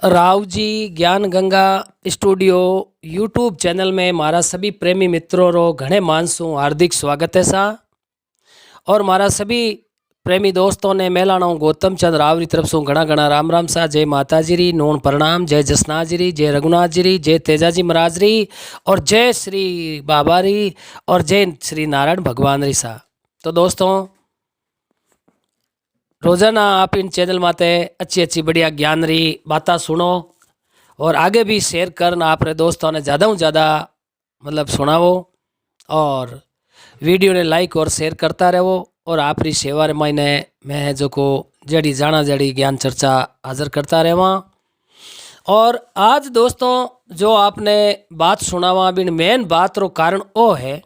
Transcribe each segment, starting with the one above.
राव जी ज्ञान Ganga studio YouTube channel में मारा सभी प्रेमी मित्रों रो घणे मानसू हार्दिक स्वागत है सा। और मारा सभी प्रेमी दोस्तों ने मेलाणो गौतम चंद राव री तरफ से घना घना राम राम सा। जय माता जी री, नोन प्रणाम, जय जसनाथ जी री, जय रघुनाथ जी री, जय तेजाजी महाराज री, और जय श्री बाबा री, और जय श्री नारायण भगवान री सा। तो दोस्तों रोजाना आप इन चैनल माते अच्छी अच्छी बढ़िया ज्ञान री बातें सुनो और आगे भी शेयर करना आपरे दोस्तों ने ज़्यादा से ज़्यादा मतलब सुनावो, और वीडियो ने लाइक और शेयर करता रहो। और आपरी सेवा रे मायने मैं जो को जड़ी जाना जड़ी ज्ञान चर्चा हाजिर करता रहवा। और आज दोस्तों जो आपने बात सुनावा बिन मेन बात रो कारण ओ है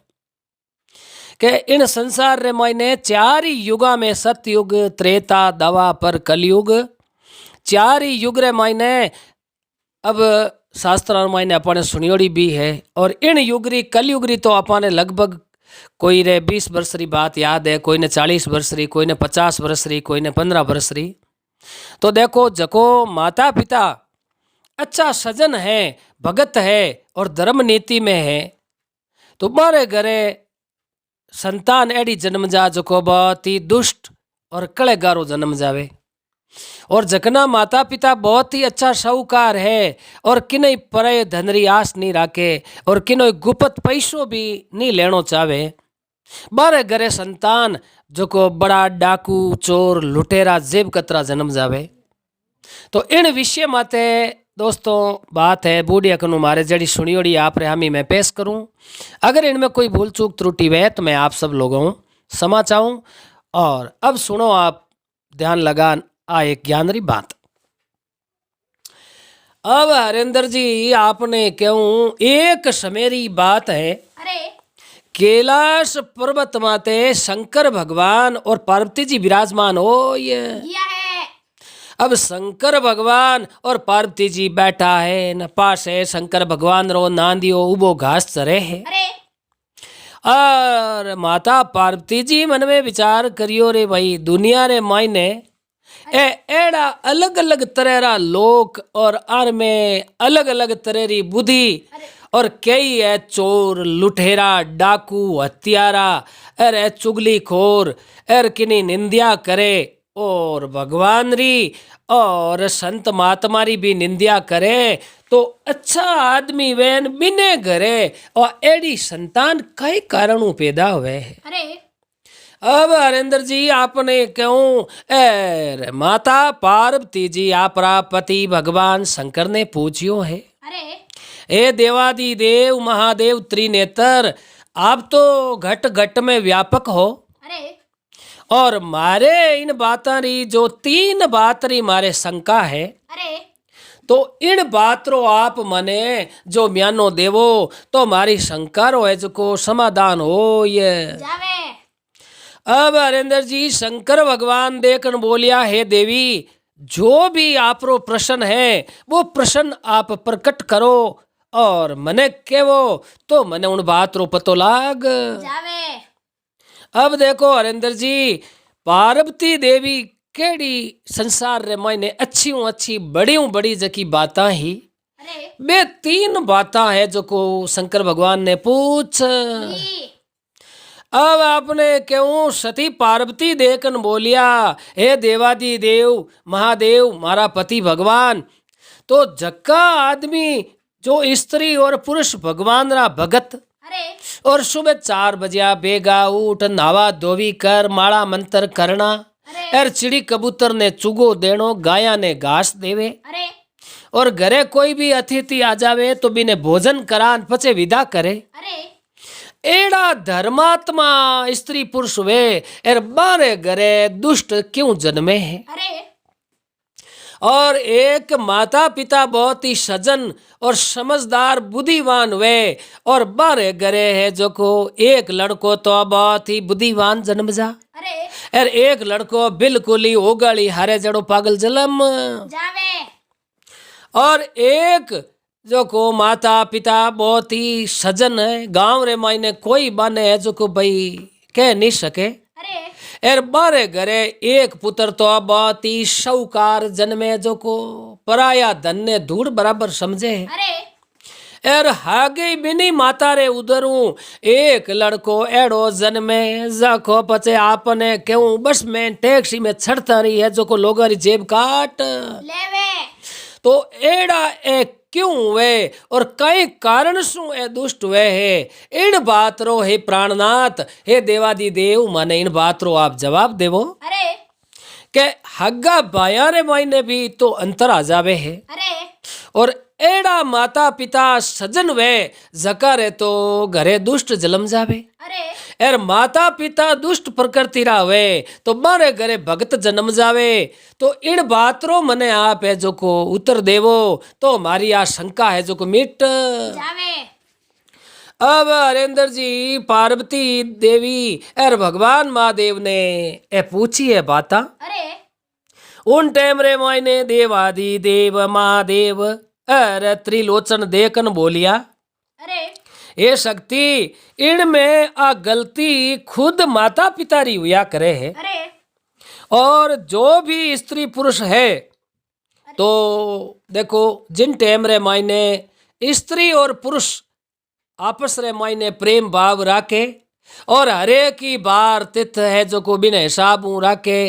कि इन संसार रे मायने चार ही युगा में सतयुग, त्रेता, दवा पर कलयुग, चार ही युग रे मायने अब शास्त्र मायने अपने सुनियोड़ी भी है। और इन युग री कलयुग री तो अपने लगभग कोई रे 20 वर्ष री बात याद है, कोई ने 40 वर्ष री, कोई ने 50 वर्ष री, कोई ने 15 वर्ष री। तो देखो जको माता पिता अच्छा सजन है, भगत है और धर्म नीति में है, तुम्हारे घरे संतान एडी जन्म जा जो बहुत ही दुष्ट और कलेगारो जन्म जावे। और जकना माता पिता बहुत ही अच्छा साहूकार है और किन्हीं परे धन री आस नहीं राखे और किन्हीं गुप्त पैसों भी नहीं लेनो चाहे, बारे घरे संतान जो को बड़ा डाकू, चोर, लुटेरा, जेब कतरा जन्म जावे। तो इन विषय माते दोस्तों बात है बूढ़िया कनु मारे जड़ी सुनियोड़ी आप रे हामी मैं पेश करूं। अगर इनमें कोई भूल चूक त्रुटि है तो मैं आप सब लोगों क्षमा चाहूँ। और अब सुनो आप ध्यान लगा आ एक ज्ञान री बात। अब हरेंद्र जी आपने क्यों एक समेरी बात है, कैलाश पर्वत माते शंकर भगवान और पार्वती जी विराजमान हो ये है। अब शंकर भगवान और पार्वती जी बैठा है न पास है, शंकर भगवान रो नांदियो उबो घास चरे है। और माता पार्वती जी मन में विचार करियो रे भाई दुनिया रे मायने एड़ा अलग अलग तरह रा लोक और आर में अलग अलग तरह री बुद्धि और कई है चोर, लुटेरा, डाकू, हत्यारा, अरे चुगली खोर, एर किनी निंदा करे और भगवान री और संत महात्मा री भी निंदा करे। तो अच्छा आदमी वैन बिने घरे और एडी संतान कई कारणों पैदा हुए है। अब हरेंद्र जी आपने क्यों माता पार्वती जी आपरा पति भगवान शंकर ने पूछियो है, ए देवादि देव महादेव त्रिनेत्र, आप तो घट घट में व्यापक हो और मारे इन बातां री जो तीन बात री मारे शंका है, तो इन बात रो आप मने जो म्यानो देवो तो मारी शंका रो है जो समाधान हो ये जावे। अब हरेंद्र जी शंकर भगवान देखन बोलिया, हे देवी जो भी आपरो प्रश्न है वो प्रश्न आप प्रकट करो और मने केवो तो मने उन बात रो पतो लाग जावे। अब देखो हरेंद्र जी पार्वती देवी केड़ी संसार रे मायने अच्छी बड़ी जकी बातां ही बे तीन बातां है जो को शंकर भगवान ने पूछ। अब आपने क्यों सती पार्वती देखन बोलिया, हे देवादि देव महादेव मारा पति भगवान, तो जक्का आदमी जो स्त्री और पुरुष भगवान रा भगत और सुबह 4 बजे बेगा उठ नावा धोवी कर माला मंत्र करना और चिड़ी कबूतर ने चुगो देनो, गाया ने घास देवे और घरे कोई भी अतिथि आ जावे तो बिने भोजन करान पचे विदा करे। एड़ा धर्मात्मा स्त्री पुरुष वे एर बारे घरे दुष्ट क्यों जन्मे हैं। और एक माता पिता बहुत ही सजन और समझदार बुद्धिवान वे और बारे घरे है जो को एक लड़को तो बहुत ही बुद्धिवान जन्म जा और एक लड़को बिल्कुल ही ओगली हारे जड़ो पागल जलम जावे। और एक जो को माता पिता बहुत ही सजन है, गांव रे मायने कोई बाने है जो को भाई कह नहीं सके एर बारे घरे एक पुत्र तो बहुत ही शौकार जन्मे जो को पराया धन ने धूड़ बराबर समझे है। अरे एर हागे बिनी माता रे उधरू एक लड़को एड़ो जन्मे जाको पचे आपने क्यों बस में टैक्सी में चढ़ता रही है जो को लोगों री जेब काट लेवे तो एड़ा एक क्यों वे और कई कारण सु ए दुष्ट वे है इन बात रो हे प्राणनाथ हे देवादि देव माने इन बात रो आप जवाब देवो अरे के हग्गा बाया रे मायने भी तो अंतर आ जावे है अरे और एड़ा माता पिता सजन वे जकारे तो घरे दुष्ट जलम जावे अरे एर माता पिता दुष्ट प्रकृति रावे तो मारे घरे भक्त जन्म जावे तो इन बात रो मने आप है जो को उत्तर देवो तो मारी आ शंका है जो को मिट जावे अब हरेंद्र जी पार्वती देवी एर भगवान महादेव ने ए पूछी है बाता अरे उन टाइम रे मायने देवादि देव महादेव अरे त्रिलोचन देखन बोलिया अरे ये शक्ति इनमें आ गलती खुद माता पिता री हुआ करे है अरे और जो भी स्त्री पुरुष है तो देखो जिन टाइम रे मायने स्त्री और पुरुष आपस रे मायने प्रेम भाव राखे और हरे की बार तिथ है जो को बिन हिसाब राखे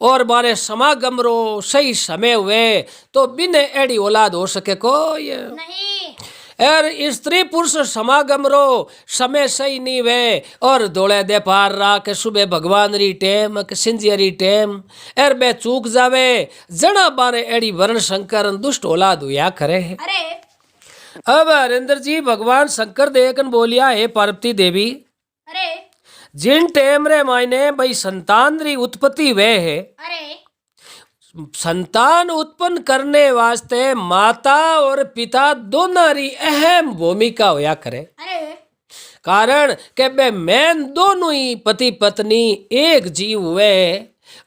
और मारे समागम रो सही समय हुए तो बिन एड़ी औलाद हो सके कोई नहीं और स्त्री पुरुष समागम रो समय सही नहीं वे और दौड़े दे पार रा के सुबह भगवान री टेम के सिंजिया री टेम एर बे चूक जावे जना बारे एड़ी वर्ण शंकर दुष्ट औलाद हुआ करे है। अरे अब हरेंद्र जी भगवान शंकर देखन बोलिया हे पार्वती देवी अरे जिन टेम रे मायने भाई संतान री उत्पत्ति वे है अरे संतान उत्पन्न करने वास्ते माता और पिता दोनों री अहम भूमिका होया करे अरे कारण के बे मैन दोनों ही पति पत्नी एक जीव हुए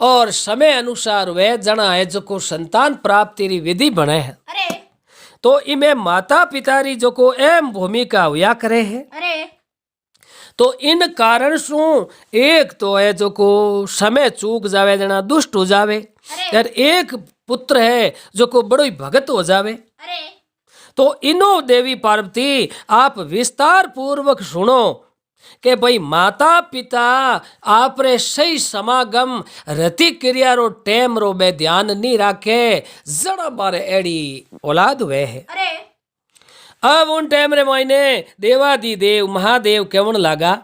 और समय अनुसार वे जना है जो को संतान प्राप्ति री विधि बने है अरे तो इमे माता पिता री जो को अहम भूमिका हुआ करे है। अरे तो इन कारण सु एक तो है जो को समय चूक जावे जना दुष्ट हो जावे और एक पुत्र है जो को बड़ो ही भगत हो जावे। अरे तो इनो देवी पार्वती आप विस्तार पूर्वक सुनो कि भाई माता पिता आप रे सही समागम रति क्रिया रो टेम रो बे ध्यान नहीं राखे जड़ा बारे एड़ी औलाद हुए है। अरे अब उन टाइम रे मायने देवादि देव महादेव केवन लागा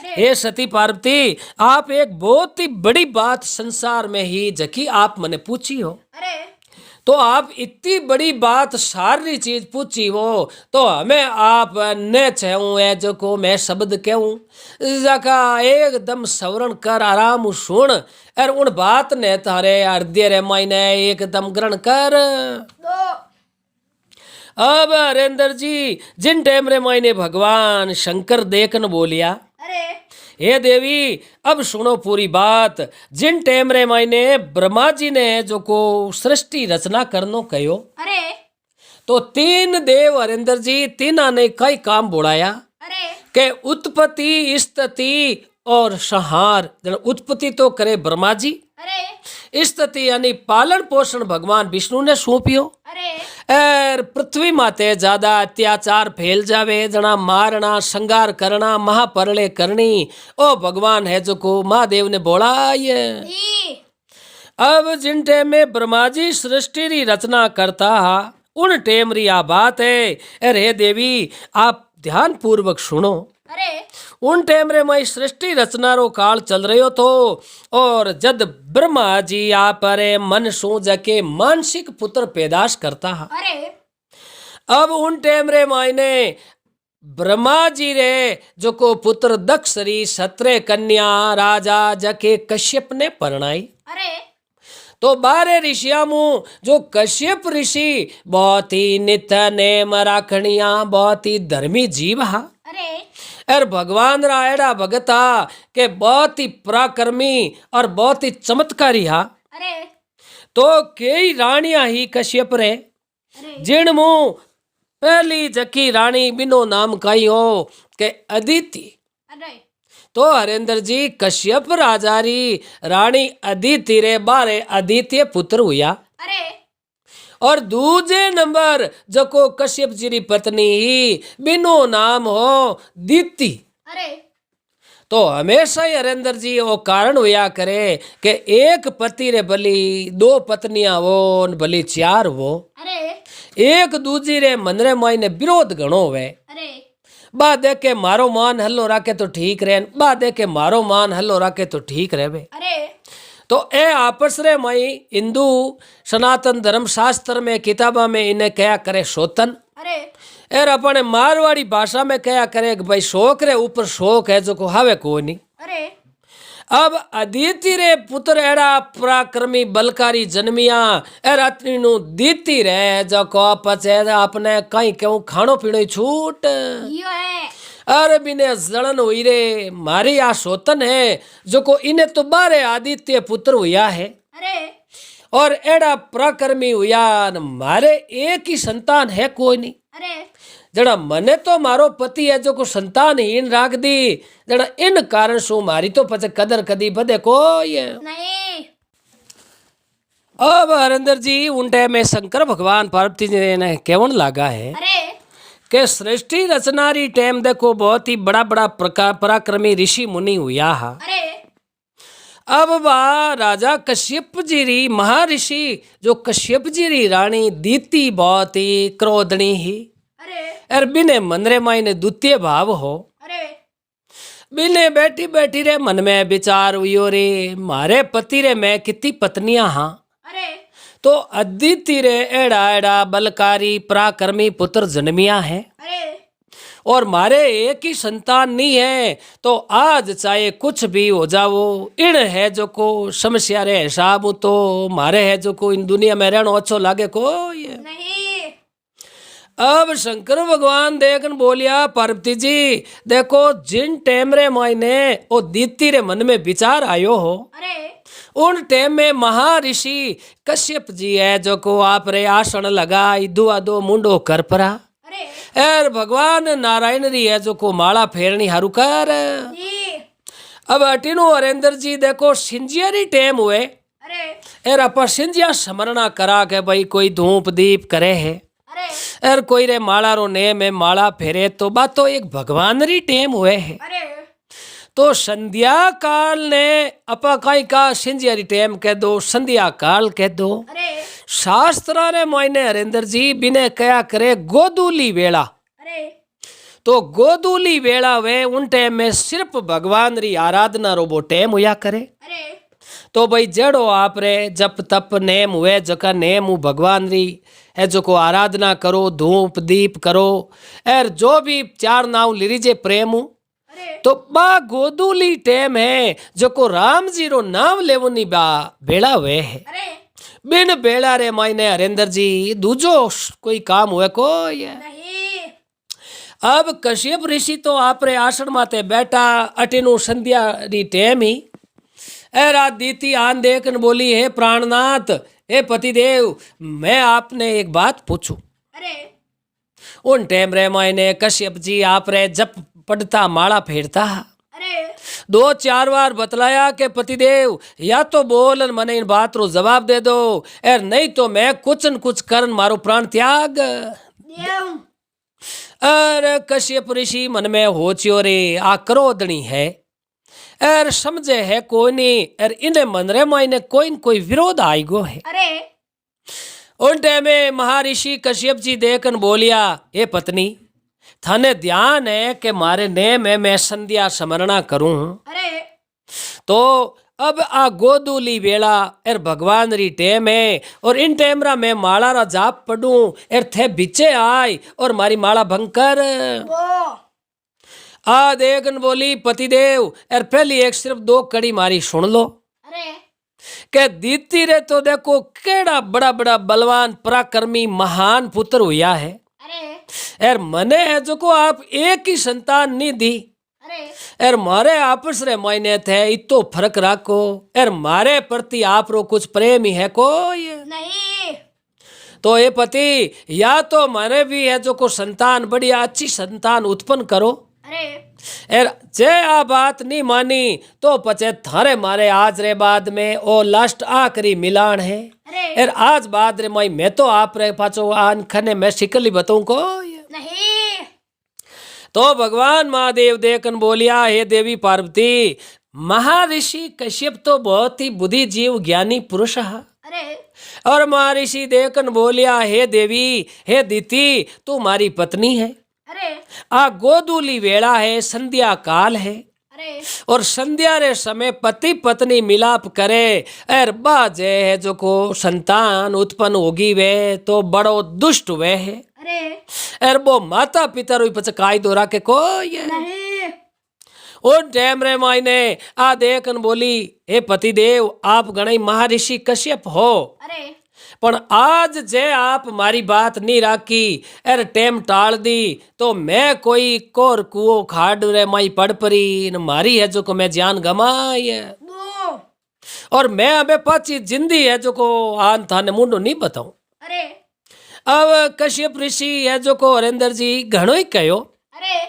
हे सती पार्वती आप एक बहुत ही बड़ी बात संसार में ही जकी आप मने पूछी हो अरे तो आप इतनी बड़ी बात सारी चीज पूछी हो तो हमें आप न चाहूँ है जो को मैं शब्द कहूँ जका एकदम सवरण कर आराम सुन और उन बात ने तारे हृदय रे मायने एकदम ग्रहण कर दो अब हरेंद्र जी जिन टाइम रे मायने भगवान शंकर देखन बोलिया अरे हे देवी अब सुनो पूरी बात जिन टाइम रे मायने ब्रह्मा जी ने जो को सृष्टि रचना करनो कहो अरे तो तीन देव हरेंद्र जी तीना ने कई काम बोलाया अरे के उत्पत्ति स्थिति और संहार। उत्पत्ति तो करे ब्रह्मा जी अरे स्थिति यानी पालन पोषण भगवान विष्णु ने सौंपियो अरे और पृथ्वी माते ज्यादा अत्याचार फैल जावे जना मारना संगार करना महापरले करनी ओ भगवान है जो को महादेव ने बोला ये जी अब जिन टेम में ब्रह्मा जी सृष्टि री रचना करता उन टेम री आ बात है। अरे देवी आप ध्यान पूर्वक सुनो अरे उन टाइम रे मैं सृष्टि रचना रो काल चल रही हो तो और जद ब्रह्मा जी आप रे मन सो जके मानसिक पुत्र पैदाश करता है। अरे अब उन टाइम रे मायने ब्रह्मा जी रे जो को पुत्र दक्ष री 17 कन्या राजा जके कश्यप ने परणाई। अरे तो 12 ऋषिया मुँह जो कश्यप ऋषि बहुत ही नित नेम राखणिया बहुत ही धर्मी जीव हा अरे और भगवान रायड़ा भगता के बहुत ही पराक्रमी और बहुत ही चमत्कारी हा। अरे तो कई रानियां ही कश्यप रे अरे जिन मुँह पहली जकी रानी बिनो नाम कही हो के अदिति अरे तो हरेंद्र जी कश्यप राजारी रानी अदिति रे बारे आदित्य पुत्र हुआ। अरे और दूजे नंबर जको कश्यप जी री पत्नी ही बिनो नाम हो दीप्ति। अरे तो हमेशा ही हरेंद्र जी वो कारण हुआ करे कि एक पति रे भली दो पत्नियां हो न भली चार हो, अरे एक दूजी रे मन रे मायने विरोध घणो हुए। अरे बा देख के मारो मान हल्लो राखे तो ठीक रहे, बा देख के मारो मान हल्लो राखे तो ठीक रहे। अरे तो ए आपस रे मई हिंदू सनातन धर्म शास्त्र में किताबा में इन्हें कया करे शोतन। अरे और अपने मारवाड़ी भाषा में कया करे कि भाई शोक रे ऊपर शोक है जो को हावे कोई नहीं। अरे अब अदिति रे पुत्र एड़ा पराक्रमी बलकारी जन्मिया ए रात्रि नु दीती रे जो को पचे अपने कहीं क्यों खानो पीनो छूट यो है। अरे बिने जलन हुई रे मारी आ शोतन है जो को इन्हें तो बारे आदित्य पुत्र हुआ है अरे और एड़ा पराक्रमी हुआ मारे एक ही संतान है कोई नहीं। अरे जड़ा मने तो मारो पति है जो को संतानहीन राख दी जड़ा इन कारण सु मारी तो पचे कदर कदी बदे कोई है नहीं। अब हरेंद्र जी उनटे में शंकर भगवान पार्वती जी ने केवन लागा है अरे कि सृष्टि रचना री टाइम देखो बहुत ही बड़ा बड़ा पराक्रमी ऋषि मुनि हुआ हा। अरे अब बा राजा कश्यप जी री महर्षि जो कश्यप जी री रानी दीति बहुत ही क्रोधनी ही अरे और बिने मन रे मायने द्वितीय भाव हो। अरे बिने बैठी बैठी रे मन में विचार हुई रे मारे पति रे मैं कितनी पत्नियां हाँ। अरे तो अदिति रे एड़ा एड़ा बलकारी पराक्रमी पुत्र जन्मिया है अरे और मारे एक ही संतान नहीं है। तो आज चाहे कुछ भी हो जाओ इन है जो को समस्या रे हिसाब तो मारे है जो को इन दुनिया में रहना अच्छो लागे कोई नहीं। अब शंकर भगवान देखन बोलिया पार्वती जी देखो जिन टाइम रे मायने ओ दीति रे मन में विचार आयो हो अरे उन टाइम में महर्षि कश्यप जी है जो को आप रे आसन लगाई दुआ दो मुंडो कर परा अरे एर भगवान नारायण री है जो को माला फेरनी हारू कर। जी अब अटिनो हरेंद्र जी देखो सिंजिया री टाइम हुए अरे एर अपन सिंजिया स्मरणा करा के भाई कोई धूप दीप करे है अरे एर कोई रे माला रो नेम है माला फेरे तो बात तो एक भगवान री टाइम हुए है। अरे तो संध्या काल ने अपा कहीं का सिंजिया री टाइम कह दो संध्या काल कह दो अरे शास्त्रा ने मायने हरेंद्र जी बिने कया करे गोदूली वेला। अरे तो गोदूली वेला वे उन टाइम में सिर्फ भगवान री आराधना रो वो टाइम हुआ करे। अरे तो भाई जड़ो आप रे जप तप नेम हुए जका नेम हु भगवान री है जो को आराधना करो धूप दीप करो और जो भी चार नाव लिरीजे प्रेम हूँ अरे तो बा गोदूली टाइम है जो को राम जी रो नाम लेवनी बा बेड़ा हुए है। अरे बिन बेड़ा रे मायने हरेंद्र जी दूजो कोई काम हुए कोई है। नहीं। अब कश्यप ऋषि तो आप रे आसन माते बैठा अटिनु संध्या री टाइम ही ए रात दीती आन देखन बोली हे प्राणनाथ हे पतिदेव मैं आपने एक बात पूछूं। अरे उन टाइम रे मायने कश्यप जी आप रे जप पढ़ता माला फेरता अरे दो चार बार बतलाया कि पतिदेव या तो बोलन मने इन बात रो जवाब दे दो और नहीं तो मैं कुछ न कुछ करन मारो प्राण त्याग। देव अरे कश्यप ऋषि मन में होचियो रे आ क्रोधनी है और समझे है कोई नहीं और इन्हें मन रे मायने कोई न कोई विरोध आएगो है। अरे उन टाइम में महर्षि कश्यप जी देखन बोलिया हे पत्नी थाने ध्यान है कि मारे नेम है मैं संध्या स्मरणा करूं। अरे तो अब आ गोदूली वेला एर भगवान री टेम है और इन टेमरा मैं माला रा जाप पढ़ूं एर थे बिचे आय और मारी माला भंकर वो आ देखन बोली पतिदेव एर पहली एक सिर्फ दो कड़ी मारी सुन लो अरे के दीती रे तो देखो केड़ा बड़ा बड़ा बलवान पराक्रमी महान पुत्र हुआ है अरे एर मने है जो को आप एक ही संतान नहीं दी अरे एर मारे आपस रे मायने थे इतो फर्क राखो एर मारे प्रति आप रो कुछ प्रेम ही है कोई नहीं। तो ये पति या तो मारे भी है जो को संतान बढ़िया अच्छी संतान उत्पन्न करो अरे एर जे आ बात नहीं मानी तो पचे थारे मारे आज रे बाद में ओ लास्ट आखरी मिलान है। अरे एर आज बाद रे माई मैं तो आप रे पाचो आन खने मैं शिकली बताऊं को नहीं। तो भगवान महादेव देखन बोलिया, हे देवी पार्वती, महर्षि कश्यप तो बहुत ही बुद्धि जीव ज्ञानी पुरुष है। अरे और महर्षि देखन बोलिया, हे देवी, हे दीति, तू मारी पत्नी है। अरे आ गोदूली वेला है, संध्या काल है, अरे और संध्या रे समय पति पत्नी मिलाप करे और बाजे है जो को संतान उत्पन्न होगी वे तो बड़ो दुष्ट वे है। अरे और वो माता पिता रो पच कायदो राखे कोई है। नहीं। उन टाइम रे मायने आ देखन बोली, हे पतिदेव, आप गणई महर्षि कश्यप हो, अरे पण आज जे आप मारी बात नहीं राखी अर टेम टाल दी तो मैं कोई कोर कुओ खाड़ रे माई पड़ परी न मारी है जो को मैं जान गमाई है। दो। और मैं अबे पाची जिंदी है जो को आन थाने मुंडो नहीं बताऊं। अरे अब कश्यप ऋषि है जो को हरेंद्र जी घणो ही कहो, अरे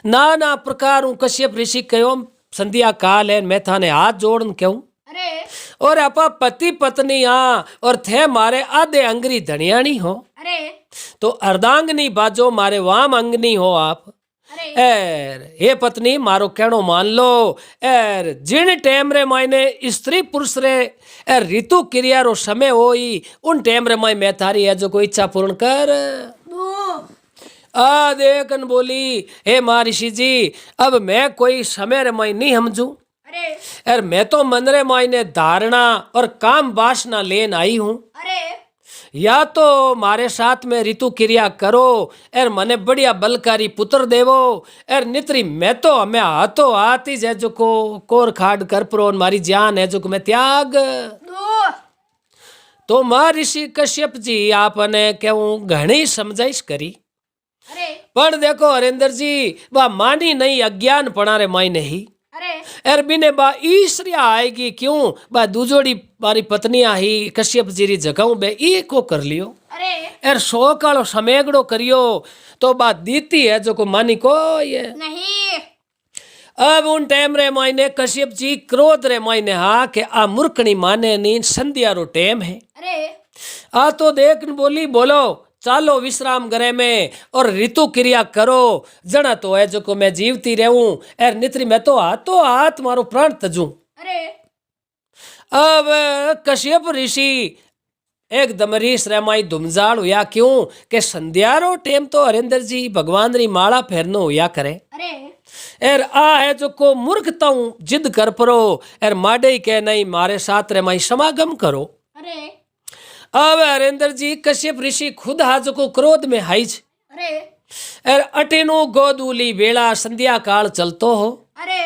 नाना प्रकार हूँ कश्यप ऋषि कहो, संध्या काल है, मैं थाने हाथ जोड़न कहूं। अरे और आपा पति पत्नी हाँ और थे मारे आधे अंगरी धनियाणी हो, अरे तो अर्धांगनी बाजो मारे वाम अंगनी हो आप। अरे एर हे पत्नी, मारो कहनो मान लो, एर जिन टेम रे मायने स्त्री पुरुष रे एर ऋतु क्रिया रो समय होई उन टेम रे माय मैं थारी है जो कोई इच्छा पूर्ण कर। दो। आ देखन बोली, हे महर्षि जी, अब मैं कोई समय रे माय नहीं समझू। अरे यार मैं तो मन रे मायने धारणा और काम वासना लेन आई हूँ। अरे या तो मारे साथ में ऋतु क्रिया करो एर मने बढ़िया बलकारी पुत्र देवो एर नित्री मैं तो हमें हाथों हाथ ही है जो को कोर खाड़ कर प्रो मारी जान है जो को मैं त्याग। दो। तो महर्षि कश्यप जी आपने कहूँ घणी समझाइश करी, अरे पर देखो हरेंद्र जी, बा मानी नहीं अज्ञान पड़ा रे माई नहीं। अरे एर बिने बा ईश्वरिया आएगी क्यों, बा दूजोड़ी बारी पत्नियां ही कश्यप जी री जगह बे ई को कर लियो। अरे एर सो कालो समेगड़ो करियो तो बा दीती है जो को मानी को ये नहीं। अब उन टाइम रे मायने कश्यप जी क्रोध रे मायने हा के आ मूर्खनी माने नी संध्या रो टाइम है। अरे आ तो देख बोली, बोलो चालो विश्राम गृह में और ऋतु क्रिया करो, जना तो है जो को मैं जीवती रहूं एर नित्री मैं तो हाथ मारो प्राण तजू। अरे अब कश्यप ऋषि एकदम रीस रमाई धुमजाड़ हुआ क्यों के संध्या रो टेम तो हरेंद्र जी भगवान री माला फेरनो हुआ करे। अरे एर आ है जो को मूर्खता हूं जिद कर परो एर माडे ही के नहीं मारे साथ रे माई समागम करो। अरे अब हरेंद्र जी कश्यप ऋषि खुद हाज को क्रोध में हाइज। अरे एर अटेनो गोदूली बेड़ा संध्या काल चलतो हो अरे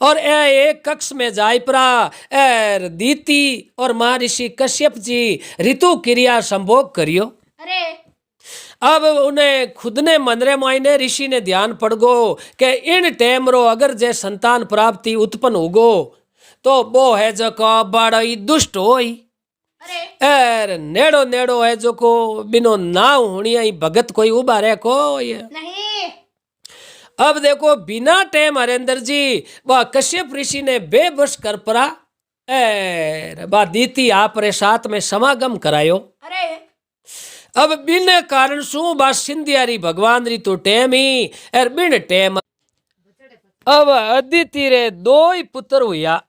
और एक कक्ष में जाय परा एर दीति और महर्षि कश्यप जी ऋतु क्रिया संभोग करियो। अरे अब उन्हें खुद ने मनरे मायने ऋषि ने ध्यान पड़ गो के इन टेम रो अगर जे संतान प्राप्ति उत्पन्न होगो तो वो है जो को बड़ा दुष्ट होई। अरे एर नेड़ो नेड़ो है जो को बिनो नाव होनी आई भगत कोई उबा रहे को ये नहीं। अब देखो बिना टेम हरेंद्र जी वह कश्यप ऋषि ने बेबस कर परा एर बा दीती आप रे साथ में समागम करायो। अरे अब बिन कारण शू बा सिंधियारी भगवान री तो टेम ही एर बिन टेम अब अदिति रे दो ही पुत्र हुआ।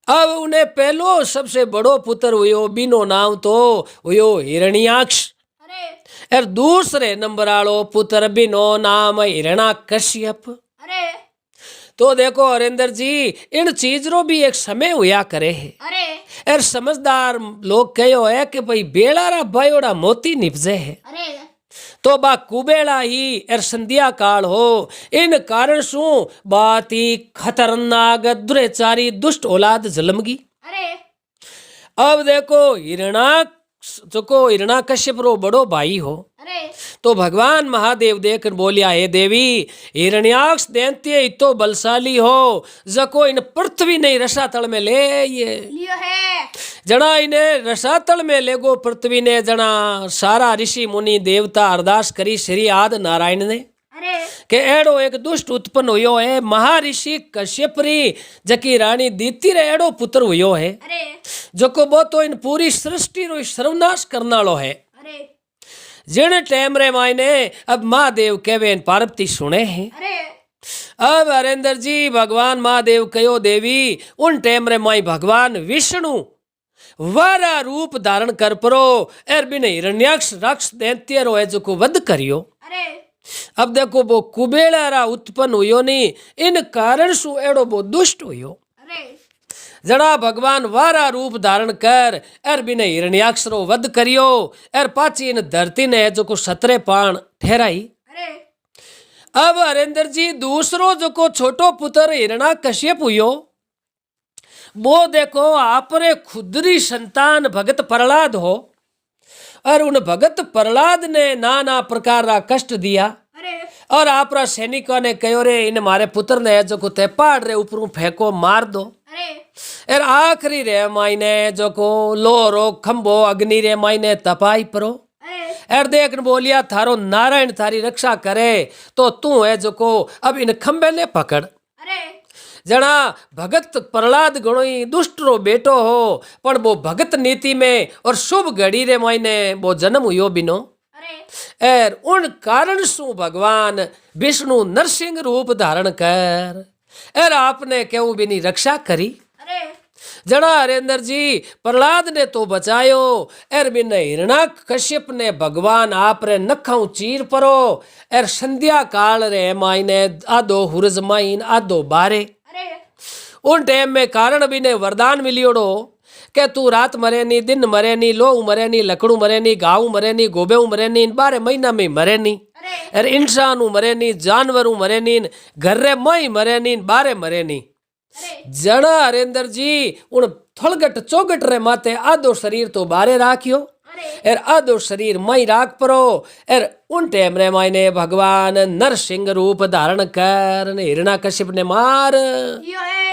अब उन्हें पहलो सबसे बड़ो पुत्र हुयो बिनो नाम तो हुयो हिरण्याक्ष अरे और दूसरे नंबर आलो पुत्र बिनो नाम हिरणाकश्यप। अरे तो देखो हरेंद्र जी इन चीज रो भी एक समय हुआ करे है। अरे और समझदार लोग कहो है कि भाई बेड़ारा भाईड़ा मोती निपजे है अरे तो बा कुबेड़ा ही एर संध्या काल हो इन कारण शू बात ही खतरनाक दुराचारी दुष्ट औलाद जलमगी। अरे अब देखो हिरणाकश्यप रो बड़ो भाई हो अरे तो भगवान महादेव देखकर बोलिया, हे देवी, हिरण्याक्ष दैत्य इतो बलशाली हो जको इन पृथ्वी नहीं रसातल में ले ये लियो है। जना इन्हें रसातल में लेगो पृथ्वी ने जना सारा ऋषि मुनि देवता अरदास करी श्री आद नारायण ने अरे के एड़ो एक दुष्ट उत्पन्न हुयो है महाऋषि कश्यप री जकी रानी दीति रे एड़ो पुत्र हुयो है अरे जको बो तो इन पूरी सृष्टि रो सर्वनाश करने वालो है अरे जिन टाइम रे मायने अब महादेव कहवे पार्वती सुने हैं अरे अब हरेंद्र जी भगवान महादेव कयो देवी उन टाइम रे माई भगवान विष्णु वारा रूप धारण कर परो एर बिने हिरण्याक्ष राक्ष दैत्य रो है जो को वध करियो अरे अब देखो वो कुबेला रा उत्पन्न हुयो नहीं इन कारण सु एड़ो वो दुष्ट हुयो अरे जड़ा भगवान वारा रूप धारण कर एर बिने हिरण्याक्ष रो वध करियो एर पाची इन धरती ने जो को सतरे पाण ठहराई अरे अब हरेंद्र जी दूसरो जो को छोटो पुत्र हिरणा कश्यप हुयो वो देखो आपरे खुदरी संतान भगत प्रहलाद हो और उन भगत प्रहलाद ने नाना प्रकार का कष्ट दिया अरे और आपरा सैनिकों ने कहो रे इन मारे पुत्र ने जो को ते पहाड़ रे ऊपर फेंको मार दो अरे और आखिरी रे मायने जो को लोरो खंबो अग्नि रे मायने तपाई परो अरे एर देख न बोलिया थारो नारायण थारी रक्षा करे तो तू है जो को अब इन खंबे ने पकड़ अरे जणा भगत प्रहलाद घणो ही दुष्ट रो बेटो हो पण वो भगत नीति में और शुभ घड़ी रे मायने वो जन्म हुयो बिनो अरे एर उन कारण सु भगवान विष्णु नरसिंह रूप धारण कर एर आपने केऊ बिनी रक्षा करी अरे जड़ा हरेंद्र जी प्रहलाद ने तो बचायो एर बिने हिरणाक कश्यप ने भगवान आप रे नखाऊ चीर परो एर संध्या काल रे मायने आधो हुरज माइन आधो बारे अरे उन टाइम में कारण भी ने वरदान मिलियोड़ो के तू रात मरे नी दिन मरे नी लोहू मरे नी लकड़ू मरे नी गाऊ मरे नी गोबेऊ मरे नी 12 महीना में मरे नी अरे अर इंसान मरे नी जानवरू मरे नी घर रे मई मरे नी 12 मरे नी अरे जड़ा हरेंद्र जी उन थलगट चौगट रे माते आधो शरीर तो बारे राखियो अरे एर आधो शरीर मई राख परो एर उन टाइम रे मायने भगवान नरसिंह रूप धारण कर ने हिरणा कश्यप ने मार यो है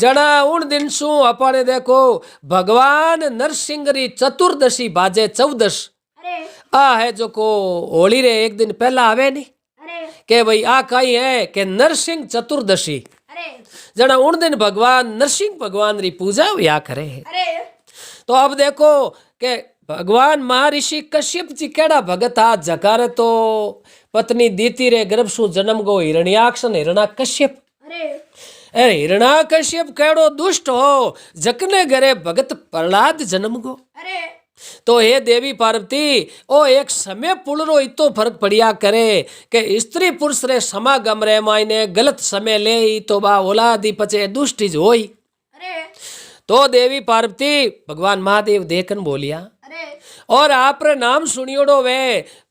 जड़ा उन दिन सु अपने देखो भगवान नरसिंह री चतुर्दशी बाजे 14 अरे आ है जो को होली रे एक दिन पहला आवे नी अरे के भाई आ कई है के नरसिंह चतुर्दशी अरे जड़ा उन दिन भगवान नरसिंह भगवान री पूजा हुआ करे है अरे तो अब देखो के भगवान महर्षि कश्यप जी केड़ा भगत आ जकारे तो पत्नी दीति रे गर्भ सु जन्म गो हिरण्याक्ष ने हिरणा कश्यप अरे अरे हिरणा कश्यप केड़ो दुष्ट हो जकने घरे भगत प्रहलाद जन्म गो अरे तो हे देवी पार्वती ओ एक समय पुलरो इतो फर्क पड़िया करे के स्त्री पुरुष रे समागम रे मायने गलत समय ले तो बा औलादी पचे दुष्टिज होई अरे तो देवी पार्वती भगवान महादेव देखन बोलिया अरे और आप रे नाम सुनियोड़ो वे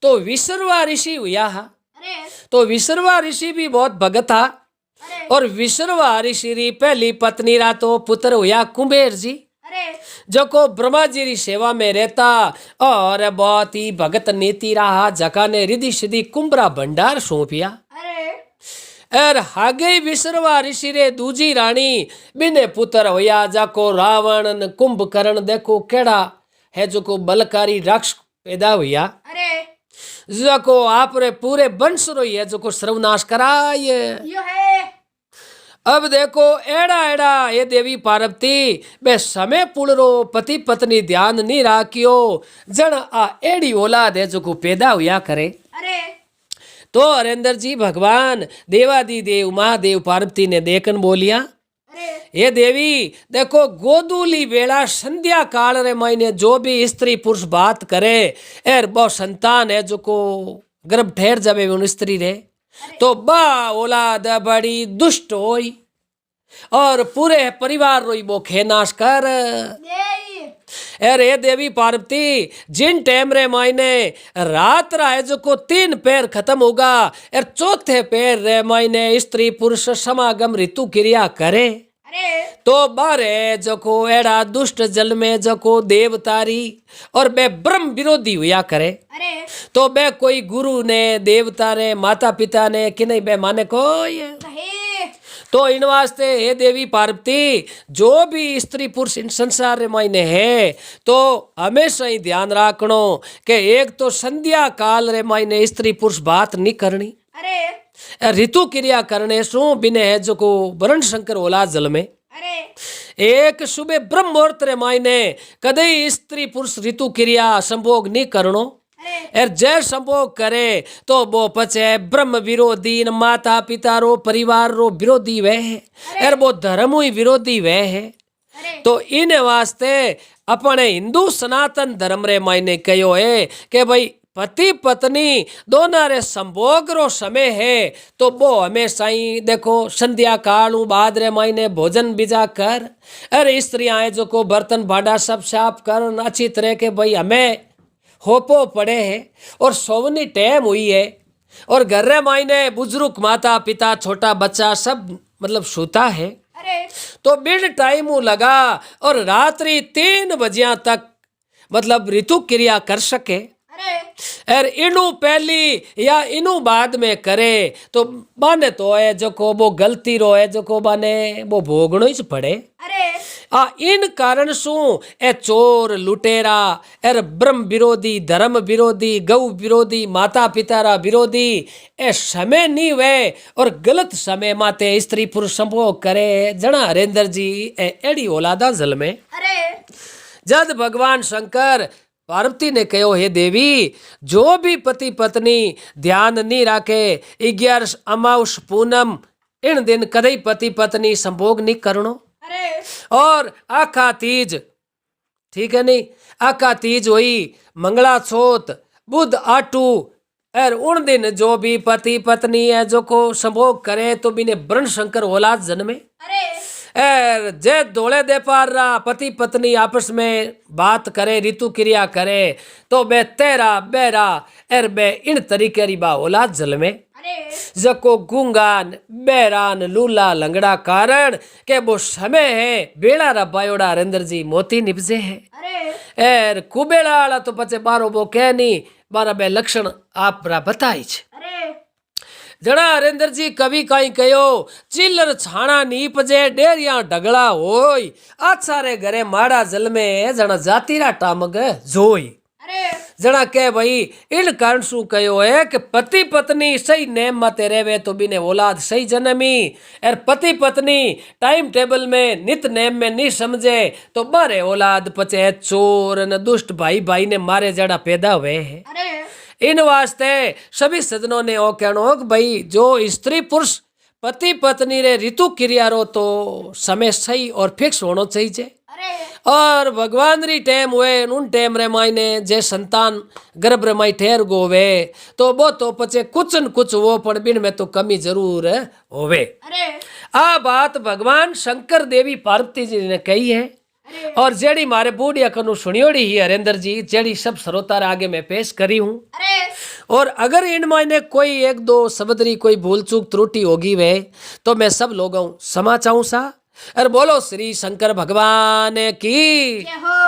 तो विसर्वा ऋषि हुआ हा अरे तो विसर्वा ऋषि भी बहुत भगत था अरे और विसर्वा ऋषि री पहली पत्नी रा तो पुत्र हुआ कुंबेर जी अरे जो को ब्रह्मा जी री सेवा में रहता और बहुत ही भगत नीति रहा जका ने रिधि सिद्धि कुंभरा भंडार सौंपिया अरे और हागे विसर्वा ऋषि रे दूजी रानी बिने पुत्र होया जाको रावण न कुंभकर्ण देखो केड़ा है जो को बलकारी राक्ष पैदा हुआ अरे जाको आप रे पूरे वंश रो है जो को सर्वनाश कराय यो है अब देखो एड़ा एड़ा ये देवी पार्वती बे समय पुलरो पति पत्नी ध्यान नहीं राखियो जन आ एड़ी औलाद है जो को पैदा हुआ करे अरे तो हरेंद्र जी भगवान देवादि देव महादेव पार्वती ने देखन बोलिया अरे ये देवी देखो गोदूली बेला संध्या काल रे मायने जो भी स्त्री पुरुष बात करे एर बो संतान है जो को गर्भ ठहर जावे उन स्त्री रे तो बा औलाद बड़ी दुष्ट होई और पूरे परिवार रोई वो खेनाश कर ये अरे देवी पार्वती जिन टाइम रे मायने रात राय जो को 3 पैर खत्म होगा और चौथे पैर रे मायने स्त्री पुरुष समागम ऋतु क्रिया करे अरे तो बारे जो को एड़ा दुष्ट जल में जो को देवतारी और बे ब्रह्म विरोधी हुआ करे अरे तो बे कोई गुरु ने देवता ने माता पिता ने कि नहीं बे माने कोई नहीं तो इन वास्ते हे देवी पार्वती जो भी स्त्री पुरुष इन संसार रे मायने है तो हमेशा ही ध्यान रखनो कि एक तो संध्या काल रे मायने स्त्री पुरुष बात नहीं करनी अरे ऋतु क्रिया करने सु बिने है जो को वरण शंकर ओला जल में अरे एक सुबह ब्रह्म मुहूर्त रे मायने कदई स्त्री पुरुष ऋतु क्रिया संभोग नहीं करनो अरे एर जय संभोग करे तो वो पचे ब्रह्म विरोधी न माता पिता रो परिवार रो विरोधी वह है एर वो धर्म ही विरोधी वह है अरे तो इन वास्ते अपने हिंदू सनातन धर्म रे मायने कहो है कि भाई पति पत्नी दोनों रे संभोग रो समय है तो वो हमेशा ही देखो संध्या काल बाद रे मायने भोजन बीजा कर अरे स्त्रियां जो को बर्तन भाड़ा सब साफ कर अच्छी तरह के भाई हमें होपो पड़े है और सोवनी टाइम हुई है और घर रे मायने बुजुर्ग माता पिता छोटा बच्चा सब मतलब सोता है अरे तो बिन टाइम लगा और रात्रि 3 बजिया तक मतलब ऋतु क्रिया कर सके अरे और इनू पहली या इनू बाद में करे तो बाने तो है जो को वो गलती रो है जो को बाने वो भोगनो ही पड़े अरे इन कारण सु ए चोर लुटेरा एर ब्रह्म विरोधी धर्म विरोधी गौ विरोधी माता पिता रा विरोधी ए समय नहीं वे और गलत समय माते स्त्री पुरुष संभोग करे जना हरेंद्र जी ए एड़ी औलादा जल में अरे जद भगवान शंकर पार्वती ने कहो हे देवी जो भी पति पत्नी ध्यान नहीं राखे 11 अमावस पूनम इन दिन कदई पति पत्नी संभोग नहीं करनो अरे और आखा तीज ठीक है नहीं आखा तीज हुई मंगला छोत बुध आटू और उन दिन जो भी पति पत्नी है जो को संभोग करे तो बिने वर्ण शंकर औलाद जन्मे अरे एर जे दौड़े दे पार रहा पति पत्नी आपस में बात करे ऋतु क्रिया करे तो बे तेरा बेरा एर बे इन तरीके री बा औलाद जल में अरे जको गुंगान बेरान लूला लंगड़ा कारण के वो समय है बेड़ा रा बायोड़ा हरेंद्र जी मोती निपजे है अरे एर कुबेड़ा वाला तो पचे बारो वो कह नहीं बारा बे लक्षण आप रा बताई छे अरे जड़ा हरेंद्र जी कवि कहीं कहो चिल्लर छाणा नीपजे डेरिया ढगला होय आछारे घरे माड़ा जल में जना जातीरा टामग जोई अरे जना के भाई इन कारण शू कहो है कि पति पत्नी सही नेम मते रेवे तो बिने औलाद सही जन्मी और पति पत्नी टाइम टेबल में नित नेम में नहीं समझे तो मारे औलाद पचे चोर न दुष्ट भाई भाई ने मारे जड़ा पैदा हुए हैं अरे इन वास्ते सभी सदनों ने ओ कहनो कि भाई जो स्त्री पुरुष पति पत्नी रे ऋतु क्रिया रो तो समय सही और फिक्स होना चाहिए अरे और भगवान री टेम हुए उन टेम रे मायने जे संतान गर्भ रे माई ठहर गोवे तो वो तो पचे कुछ न कुछ वो पण बिन में तो कमी जरूर होवे अरे आ बात भगवान शंकर देवी पार्वती जी ने कही है और जेड़ी मारे बूढ़िया कनु सुनियोड़ी ही हरेंद्र जी जेड़ी सब श्रोता आगे मैं पेश करी हूँ अरे और अगर इन मायने कोई एक दो शब्द री कोई भूल चूक त्रुटि होगी वे तो मैं सब लोगों क्षमा चाहूँ सा और बोलो श्री शंकर भगवान की जय हो